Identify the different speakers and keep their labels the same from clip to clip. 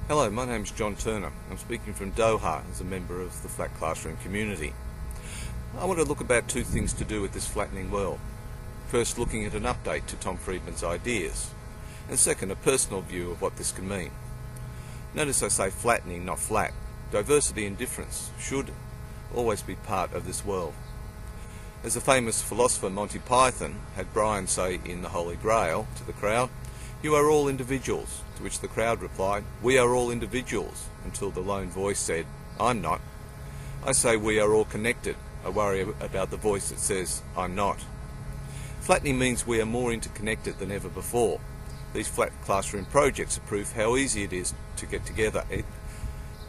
Speaker 1: Hello, my name's John Turner. I'm speaking from Doha as a member of the Flat Classroom community. I want to look about two things to do with this flattening world. First, looking at an update to Tom Friedman's ideas, and second, a personal view of what this can mean. Notice I say flattening, not flat. Diversity and difference should always be part of this world. As the famous philosopher Monty Python had Brian say in The Holy Grail to the crowd, "You are all individuals," to which the crowd replied, "We are all individuals," until the lone voice said, "I'm not." I say we are all connected. I worry about the voice that says, "I'm not." Flattening means we are more interconnected than ever before. These flat classroom projects prove how easy it is to get together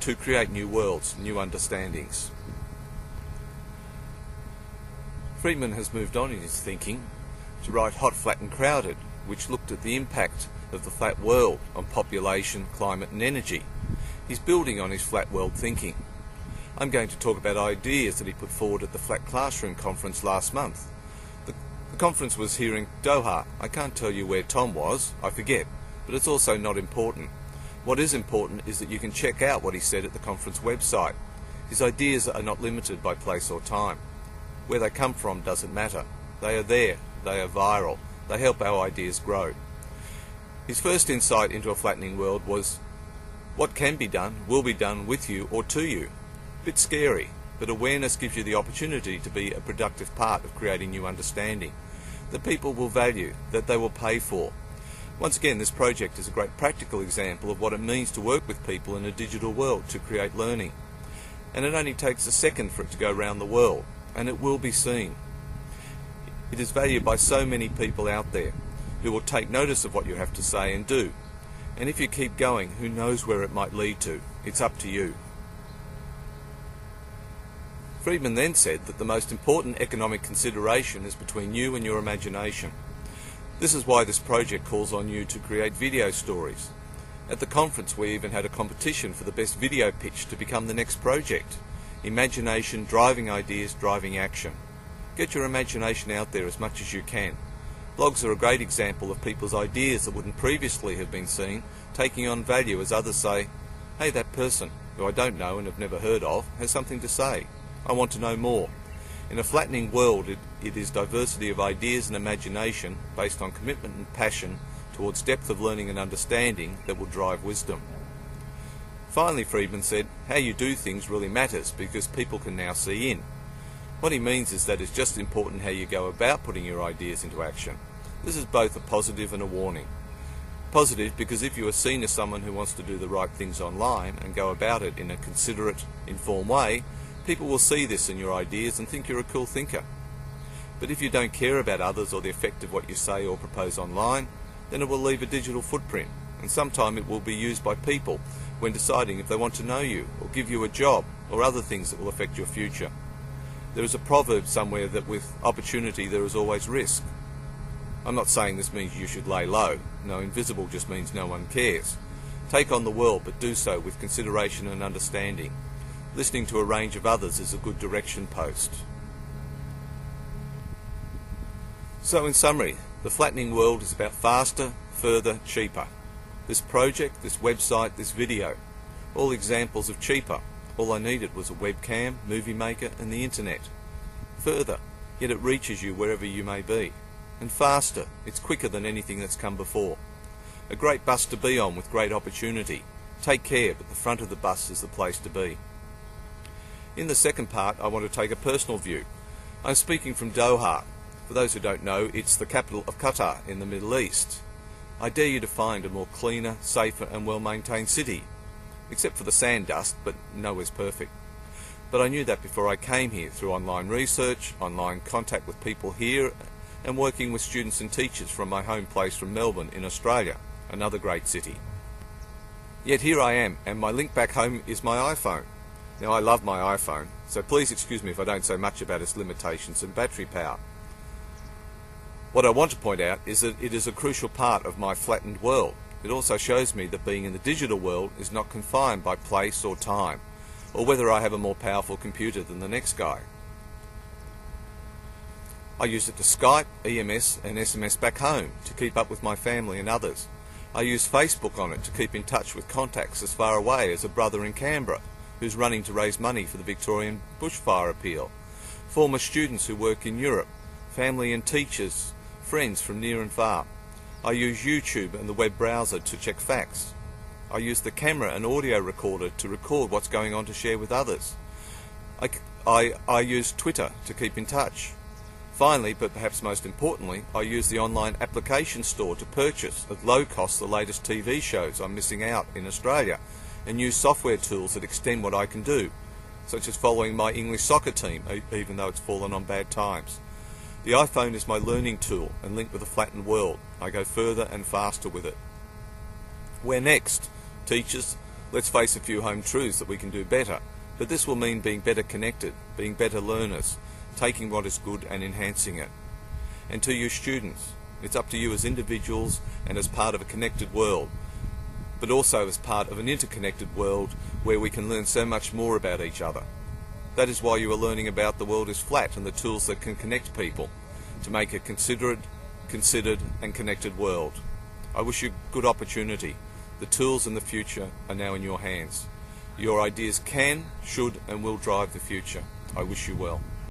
Speaker 1: to create new worlds, new understandings. Friedman has moved on in his thinking to write Hot, Flat and Crowded, which looked at the impact of the flat world on population, climate and energy. He's building on his flat world thinking. I'm going to talk about ideas that he put forward at the Flat Classroom conference last month. The conference was here in Doha. I can't tell you where Tom was, I forget, but it's also not important. What is important is that you can check out what he said at the conference website. His ideas are not limited by place or time. Where they come from doesn't matter. They are there, they are viral, they help our ideas grow. His first insight into a flattening world was, what can be done will be done with you or to you. Bit scary, but awareness gives you the opportunity to be a productive part of creating new understanding that people will value, that they will pay for. Once again, this project is a great practical example of what it means to work with people in a digital world to create learning. And it only takes a second for it to go around the world, and it will be seen. It is valued by so many people out there who will take notice of what you have to say and do. And if you keep going, who knows where it might lead to? It's up to you. Friedman then said that the most important economic consideration is between you and your imagination. This is why this project calls on you to create video stories. At the conference we even had a competition for the best video pitch to become the next project. Imagination, driving ideas, driving action. Get your imagination out there as much as you can. Blogs are a great example of people's ideas that wouldn't previously have been seen, taking on value as others say, "Hey, that person, who I don't know and have never heard of, has something to say. I want to know more." In a flattening world, it is diversity of ideas and imagination based on commitment and passion towards depth of learning and understanding that will drive wisdom. Finally, Friedman said, how you do things really matters because people can now see in. What he means is that it's just important how you go about putting your ideas into action. This is both a positive and a warning. Positive because if you are seen as someone who wants to do the right things online and go about it in a considerate, informed way, people will see this in your ideas and think you're a cool thinker. But if you don't care about others or the effect of what you say or propose online, then it will leave a digital footprint, and sometime it will be used by people when deciding if they want to know you or give you a job or other things that will affect your future. There is a proverb somewhere that with opportunity there is always risk. I'm not saying this means you should lay low. No, invisible just means no one cares. Take on the world, but do so with consideration and understanding. Listening to a range of others is a good direction post. So in summary, the flattening world is about faster, further, cheaper. This project, this website, this video, all examples of cheaper. All I needed was a webcam, movie maker and the internet. Further, yet it reaches you wherever you may be. And faster, it's quicker than anything that's come before. A great bus to be on with great opportunity. Take care, but the front of the bus is the place to be. In the second part, I want to take a personal view. I'm speaking from Doha. For those who don't know, it's the capital of Qatar in the Middle East. I dare you to find a more cleaner, safer and well-maintained city. Except for the sand dust, but nowhere's perfect. But I knew that before I came here through online research, online contact with people here, and working with students and teachers from my home place from Melbourne in Australia, another great city. Yet here I am, and my link back home is my iPhone. Now I love my iPhone, so please excuse me if I don't say much about its limitations and battery power. What I want to point out is that it is a crucial part of my flattened world. It also shows me that being in the digital world is not confined by place or time, or whether I have a more powerful computer than the next guy. I use it to Skype, EMS and SMS back home to keep up with my family and others. I use Facebook on it to keep in touch with contacts as far away as a brother in Canberra who's running to raise money for the Victorian bushfire appeal, former students who work in Europe, family and teachers, friends from near and far. I use YouTube and the web browser to check facts. I use the camera and audio recorder to record what's going on to share with others. I use Twitter to keep in touch. Finally, but perhaps most importantly, I use the online application store to purchase at low cost the latest TV shows I'm missing out in Australia, and use software tools that extend what I can do, such as following my English soccer team, even though it's fallen on bad times. The iPhone is my learning tool and linked with a flattened world. I go further and faster with it. Where next? Teachers, let's face a few home truths that we can do better, but this will mean being better connected, being better learners, taking what is good and enhancing it. And to you students, it's up to you as individuals and as part of a connected world, but also as part of an interconnected world where we can learn so much more about each other. That is why you are learning about the world is flat and the tools that can connect people to make a considered and connected world. I wish you good opportunity. The tools in the future are now in your hands. Your ideas can, should and will drive the future. I wish you well.